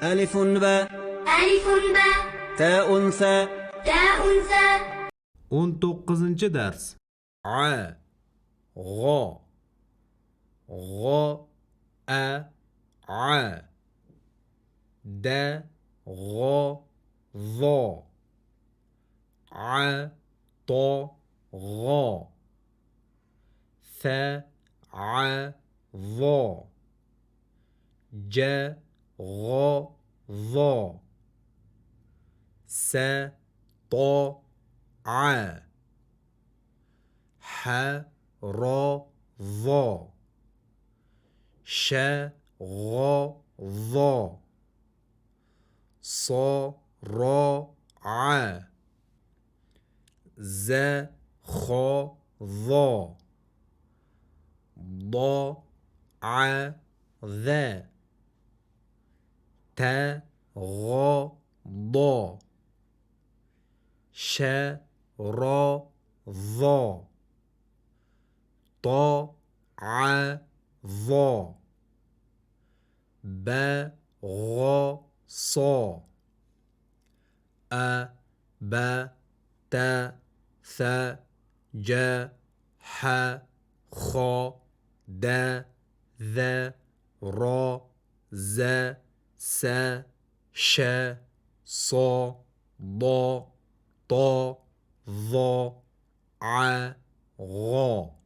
ألف باء ألف باء تاء ثاء تاء ثاء 19-dars. A g'o g'o a da g'o vo a to g'o fa a vo ja g'o vo sa to a ha ro vo sha g'o vo so ro a za kho vo do a za ta g'o do sha ro vo to a vo ba g'o so a ba ta sa ja ha kho da za ro za sa sha so do to vo a g'o